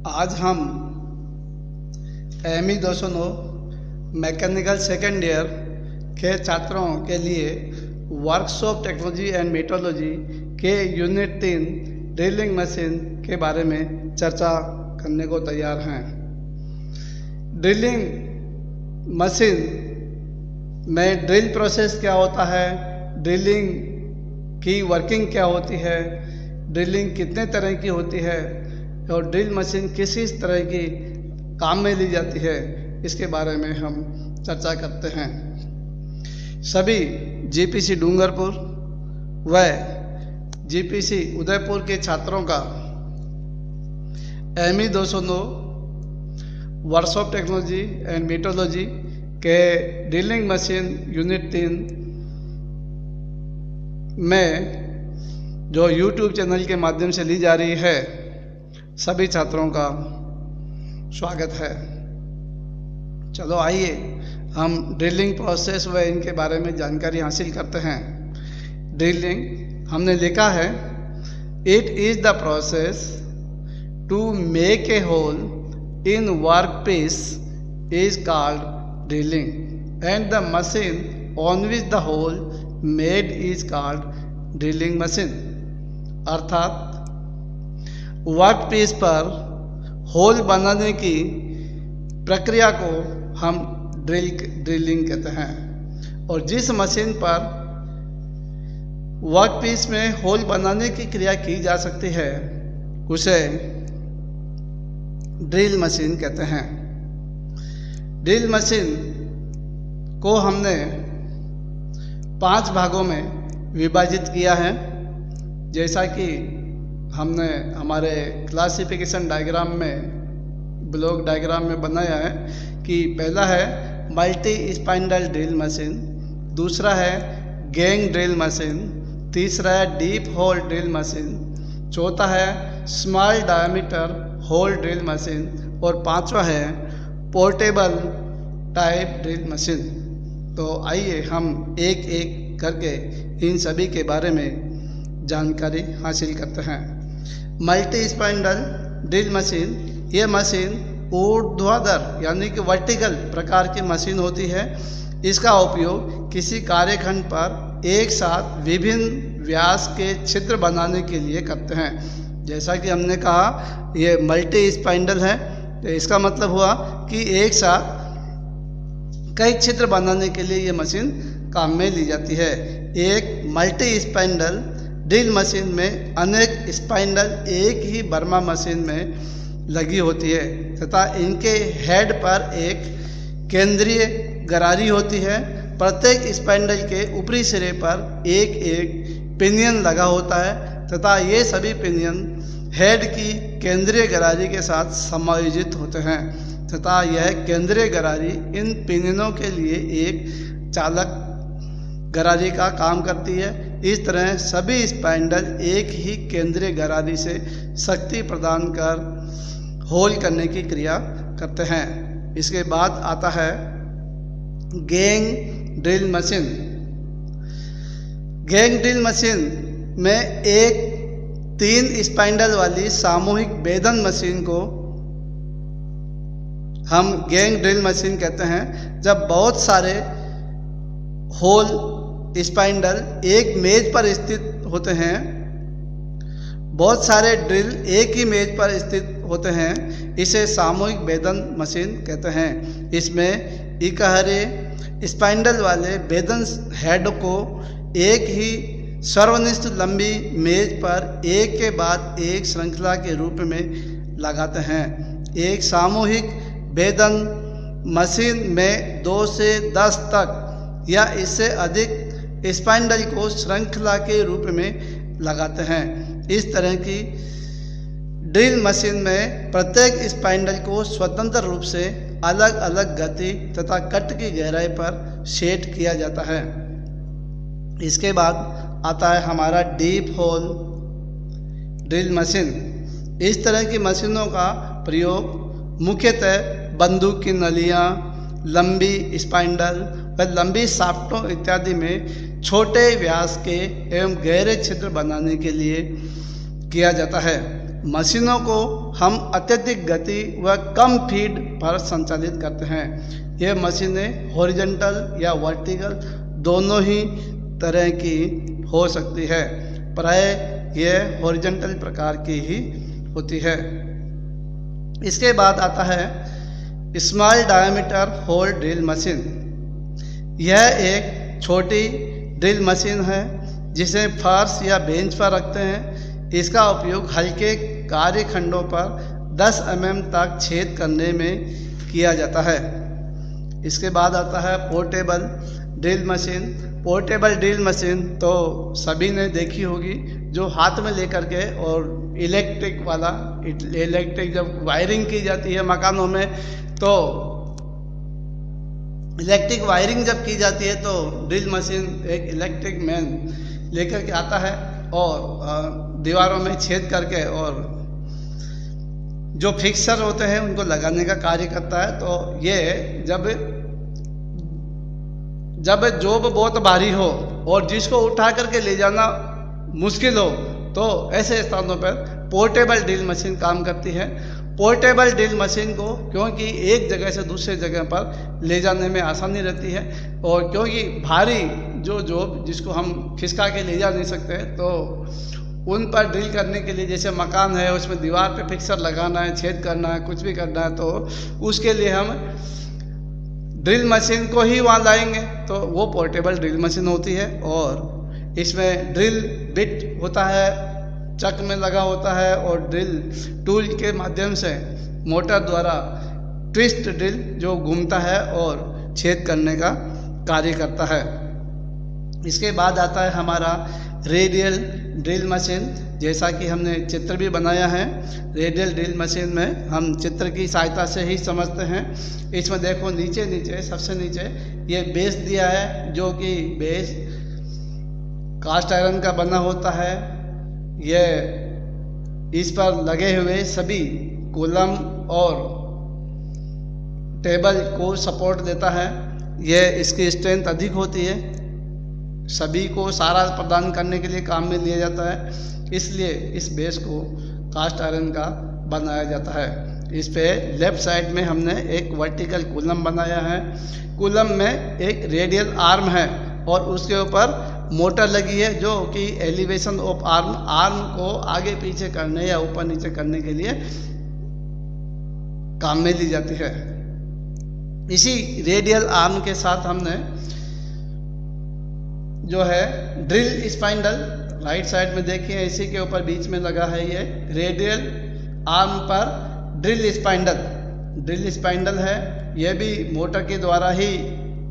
आज हम ME 209 mechanical second year के छात्रों के लिए वर्कशॉप टेक्नोलॉजी एंड मेट्रोलॉजी के यूनिट 3 ड्रिलिंग मशीन के बारे में चर्चा करने को तैयार हैं। ड्रिलिंग मशीन में ड्रिल प्रोसेस क्या होता है, ड्रिलिंग की वर्किंग क्या होती है, ड्रिलिंग कितने तरह की होती है और ड्रिल मशीन किस तरह की काम में ली जाती है, इसके बारे में हम चर्चा करते हैं। सभी GPC डूंगरपुर व GPC उदयपुर के छात्रों का ME 209 workshop technology and metrology के ड्रिलिंग मशीन यूनिट 3 में जो YouTube चैनल के माध्यम से ली जा रही है, सभी छात्रों का स्वागत है। चलो आइए हम ड्रिलिंग प्रोसेस व इनके बारे में जानकारी हासिल करते हैं। ड्रिलिंग हमने लिखा है, it is the process to make a hole in work piece is called drilling and the machine on which the hole made is called drilling machine. अर्थात वर्क पीस पर होल बनाने की प्रक्रिया को हम ड्रिलिंग कहते हैं और जिस मशीन पर वर्क पीस में होल बनाने की क्रिया की जा सकती है उसे ड्रिल मशीन कहते हैं। ड्रिल मशीन को हमने 5 भागों में विभाजित किया है, जैसा कि हमने हमारे क्लासिफिकेशन डायग्राम में, ब्लॉक डायग्राम में बनाया है कि पहला है मल्टी स्पाइंडल ड्रिल मशीन, दूसरा है गैंग ड्रिल मशीन, तीसरा है डीप होल ड्रिल मशीन, चौथा है small diameter hole drill machine और पांचवा है पोर्टेबल टाइप ड्रिल मशीन। तो आइए हम एक एक करके इन सभी के बारे में जानकारी हासिल करते हैं। मल्टी स्पाइंडल ड्रिल मशीन, ये मशीन ऊर्ध्वाधर यानी कि वर्टिकल प्रकार की मशीन होती है। इसका उपयोग किसी कार्यखंड पर एक साथ विभिन्न व्यास के छिद्र बनाने के लिए करते हैं। जैसा कि हमने कहा ये मल्टी स्पाइंडल है, तो इसका मतलब हुआ कि एक साथ कई छिद्र बनाने के लिए ये मशीन काम में ली जाती है। एक मल्टी स्पाइंडल ड्रिल मशीन में अनेक स्पाइंडल एक ही बर्मा मशीन में लगी होती है तथा इनके हेड पर एक केंद्रीय गरारी होती है। प्रत्येक स्पाइंडल के ऊपरी सिरे पर एक एक पिनियन लगा होता है तथा ये सभी पिनियन हेड की केंद्रीय गरारी के साथ समायोजित होते हैं तथा यह केंद्रीय गरारी इन पिनियनों के लिए एक चालक गरारी का काम करती है। इस तरह सभी स्पाइंडल एक ही केंद्रीय गरारी से शक्ति प्रदान कर होल करने की क्रिया करते हैं। इसके बाद आता है gang drill machine. Gang drill machine में एक 3 स्पाइंडल वाली सामूहिक भेदन मशीन को हम गैंग ड्रिल मशीन कहते हैं। जब बहुत सारे होल स्पाइंडल एक मेज पर स्थित होते हैं, बहुत सारे ड्रिल एक ही मेज पर स्थित होते हैं, इसे सामूहिक भेदन मशीन कहते हैं। इसमें इकहरे स्पाइंडल वाले भेदन हेड को एक ही सर्वनिष्ठ लंबी मेज पर एक के बाद एक श्रृंखला के रूप में लगाते हैं। एक सामूहिक भेदन मशीन में 2 से 10 तक या इससे अधिक स्पाइंडल को श्रृंखला के रूप में लगाते हैं। इस तरह की ड्रिल मशीन में प्रत्येक स्पाइंडल को स्वतंत्र रूप से अलग अलग गति तथा कट की गहराई पर सेट किया जाता है। इसके बाद आता है हमारा डीप होल ड्रिल मशीन। इस तरह की मशीनों का प्रयोग मुख्यतः बंदूक की नलियाँ, लंबी स्पाइंडल व लंबी शाफ्टों इत्यादि में छोटे व्यास के एवं गहरे छिद्र बनाने के लिए किया जाता है। मशीनों को हम अत्यधिक गति व कम फीड पर संचालित करते हैं। ये मशीनें हॉरिजॉन्टल या वर्टिकल दोनों ही तरह की हो सकती है। प्राय ये हॉरिजॉन्टल प्रकार की ही होती है। इसके बाद आता है small diameter hole drill machine. यह एक छोटी ड्रिल मशीन है जिसे फर्श या बेंच पर रखते हैं। इसका उपयोग हल्के कार्यखंडों पर 10 mm तक छेद करने में किया जाता है। इसके बाद आता है portable drill machine. Portable drill machine तो सभी ने देखी होगी, जो हाथ में लेकर के और इलेक्ट्रिक जब वायरिंग की जाती है मकानों में, तो इलेक्ट्रिक वायरिंग जब की जाती है तो ड्रिल मशीन एक इलेक्ट्रिक मैन लेकर के आता है और दीवारों में छेद करके और जो फिक्सर होते हैं उनको लगाने का कार्य करता है। तो ये जब जॉब बहुत भारी हो और जिसको उठा करके ले जाना मुश्किल हो, तो ऐसे स्थानों पर पोर्टेबल ड्रिल मशीन काम करती है। पोर्टेबल ड्रिल मशीन को क्योंकि एक जगह से दूसरे जगह पर ले जाने में आसानी रहती है, और क्योंकि भारी जो जॉब जिसको हम खिसका के ले जा नहीं सकते, तो उन पर ड्रिल करने के लिए, जैसे मकान है उसमें दीवार पे फिक्सर लगाना है, छेद करना है, कुछ भी करना है, तो उसके लिए हम ड्रिल मशीन को ही वहाँ लाएंगे, तो वो पोर्टेबल ड्रिल मशीन होती है। और इसमें ड्रिल बिट होता है, चक में लगा होता है, और ड्रिल टूल के माध्यम से मोटर द्वारा ट्विस्ट ड्रिल जो घूमता है और छेद करने का कार्य करता है। इसके बाद आता है हमारा रेडियल ड्रिल मशीन। जैसा कि हमने चित्र भी बनाया है, रेडियल ड्रिल मशीन में हम चित्र की सहायता से ही समझते हैं। इसमें देखो नीचे सबसे नीचे ये बेस दिया है, जो कि बेस कास्ट आयरन का बना होता है। ये इस पर लगे हुए सभी कॉलम और टेबल को सपोर्ट देता है। ये इसकी स्ट्रेंथ अधिक होती है, सभी को सहारा प्रदान करने के लिए काम में लिया जाता है, इसलिए इस बेस को कास्ट आयरन का बनाया जाता है। इस पे लेफ्ट साइड में हमने एक वर्टिकल कॉलम बनाया है। कॉलम में एक रेडियल आर्म है और उसके ऊपर मोटर लगी है, जो कि एलिवेशन ऑफ आर्म को आगे पीछे करने या ऊपर नीचे करने के लिए काम में ली जाती है। इसी रेडियल आर्म के साथ हमने जो है ड्रिल स्पाइंडल, राइट साइड में देखिए इसी के ऊपर बीच में लगा है, ये रेडियल आर्म पर ड्रिल स्पाइंडल है। ये भी मोटर के द्वारा ही,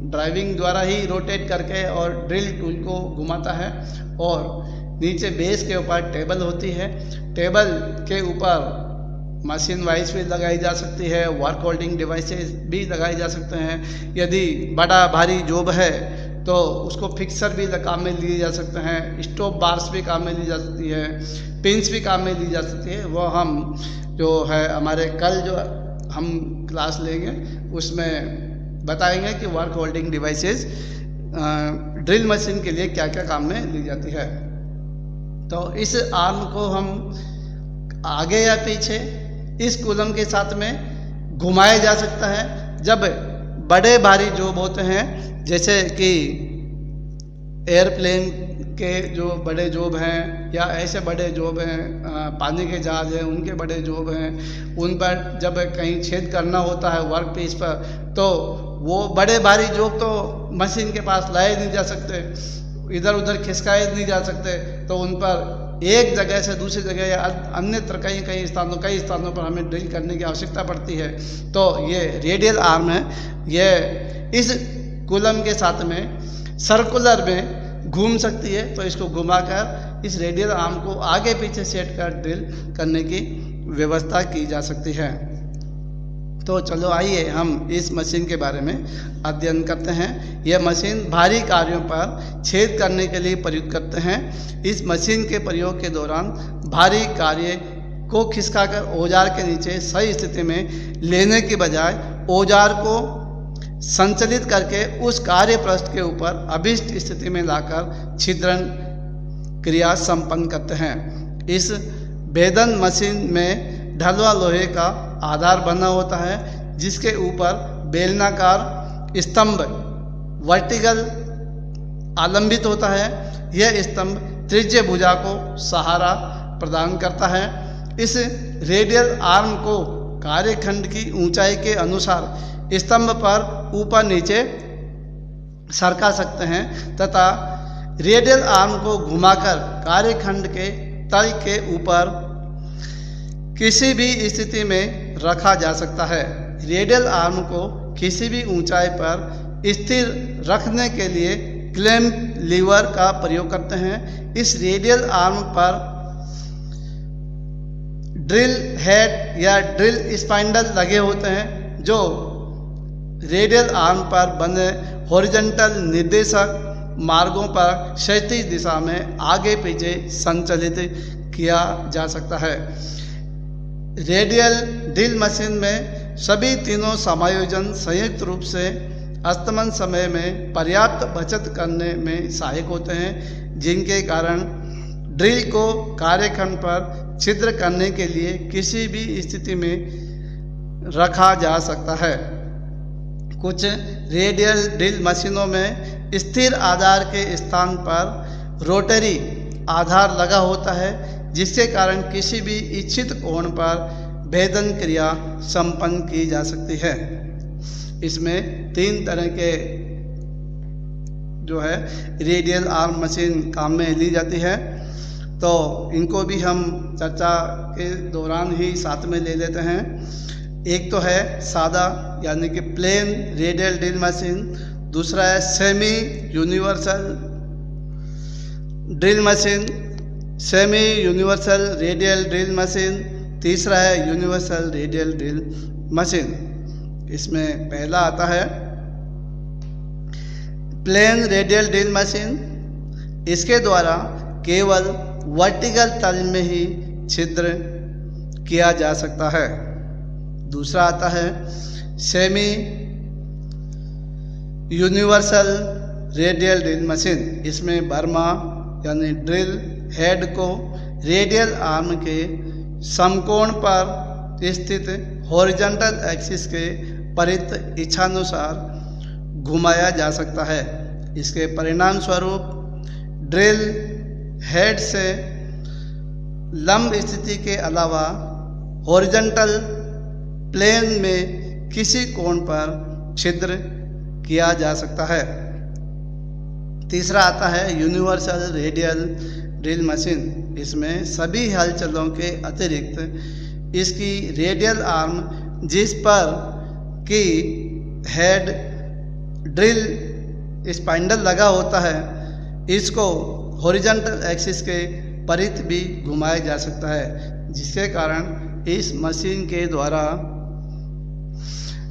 ड्राइविंग द्वारा ही रोटेट करके और ड्रिल टूल को घुमाता है। और नीचे बेस के ऊपर टेबल होती है। टेबल के ऊपर मशीन वाइज भी लगाई जा सकती है, वर्क होल्डिंग डिवाइसेस भी लगाए जा सकते हैं। यदि बड़ा भारी जॉब है तो उसको फिक्सर भी काम में लिए जा सकते हैं, स्टॉप बार्स भी काम में ली जा सकती है, पिंस भी काम में ली जा सकती है। वो हम जो है हमारे कल जो हम क्लास लेंगे उसमें बताएंगे कि work holding devices drill machine के लिए क्या क्या काम में ली जाती है। तो इस आर्म को हम आगे या पीछे इस कॉलम के साथ में घुमाया जा सकता है। जब बड़े भारी जॉब होते हैं, जैसे कि एयरप्लेन के जो बड़े जॉब हैं या ऐसे बड़े जॉब हैं, पानी के जहाज हैं उनके बड़े जॉब हैं, उन पर जब कहीं छेद करना होता है वर्क पीस पर, तो वो बड़े भारी जॉब तो मशीन के पास लाए नहीं जा सकते, इधर उधर खिसकाए नहीं जा सकते, तो उन पर एक जगह से दूसरी जगह या अन्यत्र कई स्थानों पर हमें ड्रिल करने की आवश्यकता पड़ती है। तो ये रेडियल आर्म है, ये इस कॉलम के साथ में सर्कुलर में घूम सकती है, तो इसको घुमाकर इस रेडियल आर्म को आगे पीछे सेट कर ड्रिल करने की व्यवस्था की जा सकती है। तो चलो आइए हम इस मशीन के बारे में अध्ययन करते हैं। यह मशीन भारी कार्यों पर छेद करने के लिए प्रयुक्त करते हैं। इस मशीन के प्रयोग के दौरान भारी कार्य को खिसकाकर औजार के नीचे सही स्थिति में लेने के बजाय औजार को संचालित करके उस कार्य पृष्ठ के ऊपर अभिष्ट स्थिति में लाकर छिद्रण क्रिया संपन्न करते हैं। इस भेदन मशीन में ढलवा लोहे का आधार बना होता है, जिसके ऊपर बेलनाकार स्तंभ वर्टिकल आलंबित होता है। यह स्तंभ त्रिज्य भुजा को सहारा प्रदान करता है। इस रेडियल आर्म को कार्यखंड की ऊंचाई के अनुसार स्तंभ पर ऊपर नीचे सरका सकते हैं तथा रेडियल आर्म को घुमाकर कार्यखंड के तल के ऊपर किसी भी स्थिति में रखा जा सकता है। रेडियल आर्म को किसी भी ऊंचाई पर स्थिर रखने के लिए क्लैंप लीवर का प्रयोग करते हैं। इस रेडियल आर्म पर ड्रिल हेड या ड्रिल स्पाइंडल लगे होते हैं, जो रेडियल आर्म पर बने हॉरिजॉन्टल निर्देशक मार्गों पर क्षैतिज दिशा में आगे पीछे संचालित किया जा सकता है। रेडियल ड्रिल मशीन में सभी तीनों समायोजन संयुक्त रूप से अस्तमन समय में पर्याप्त बचत करने में सहायक होते हैं, जिनके कारण ड्रिल को कार्यखंड पर छिद्र करने के लिए किसी भी स्थिति में रखा जा सकता है। कुछ रेडियल ड्रिल मशीनों में स्थिर आधार के स्थान पर रोटरी आधार लगा होता है, जिसके कारण किसी भी इच्छित कोण पर भेदन क्रिया संपन्न की जा सकती है। इसमें 3 तरह के जो है रेडियल आर्म मशीन काम में ली जाती है, तो इनको भी हम चर्चा के दौरान ही साथ में ले लेते हैं। एक तो है सादा यानी कि प्लेन रेडियल ड्रिल मशीन, दूसरा है semi universal drill machine, semi universal radial drill machine, तीसरा है यूनिवर्सल रेडियल ड्रिल मशीन। इसमें पहला आता है प्लेन रेडियल ड्रिल मशीन। इसके द्वारा केवल वर्टिकल तल में ही छिद्र किया जा सकता है। दूसरा आता है semi universal radial drill machine. इसमें बर्मा यानी ड्रिल हेड को रेडियल आर्म के समकोण पर स्थित हॉरिजॉन्टल एक्सिस के परित इच्छानुसार घुमाया जा सकता है। इसके परिणाम स्वरूप ड्रिल हेड से लंब स्थिति के अलावा हॉरिजॉन्टल प्लेन में किसी कोण पर छिद्र किया जा सकता है। तीसरा आता है यूनिवर्सल रेडियल ड्रिल मशीन। इसमें सभी हलचलों के अतिरिक्त इसकी रेडियल आर्म जिस पर कि हेड ड्रिल स्पाइंडल लगा होता है, इसको हॉरिजॉन्टल एक्सिस के परित भी घुमाया जा सकता है, जिसके कारण इस मशीन के द्वारा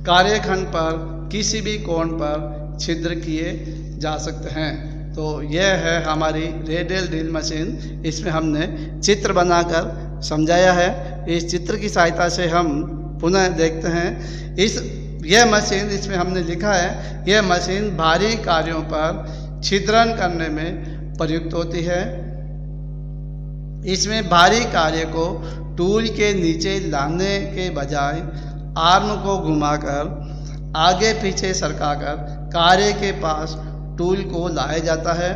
कार्यखंड पर किसी भी कोण पर छिद्र किए जा सकते हैं। तो यह है हमारी रेडियल ड्रिल मशीन। इसमें हमने चित्र बनाकर समझाया है। इस चित्र की सहायता से हम पुनः देखते हैं। यह मशीन, इसमें हमने लिखा है, यह मशीन भारी कार्यों पर छिद्रण करने में प्रयुक्त होती है। इसमें भारी कार्य को टूल के नीचे लाने के बजाय आर्म को घुमाकर आगे पीछे सरकाकर कार्य के पास टूल को लाया जाता है।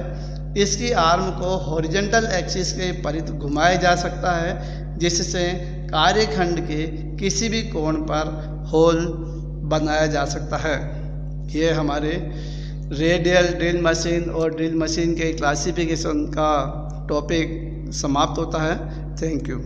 इसकी आर्म को हॉरिजॉन्टल एक्सिस के परित घुमाया जा सकता है, जिससे कार्यखंड के किसी भी कोण पर होल बनाया जा सकता है। ये हमारे रेडियल ड्रिल मशीन और ड्रिल मशीन के क्लासिफिकेशन का टॉपिक समाप्त होता है। Thank you.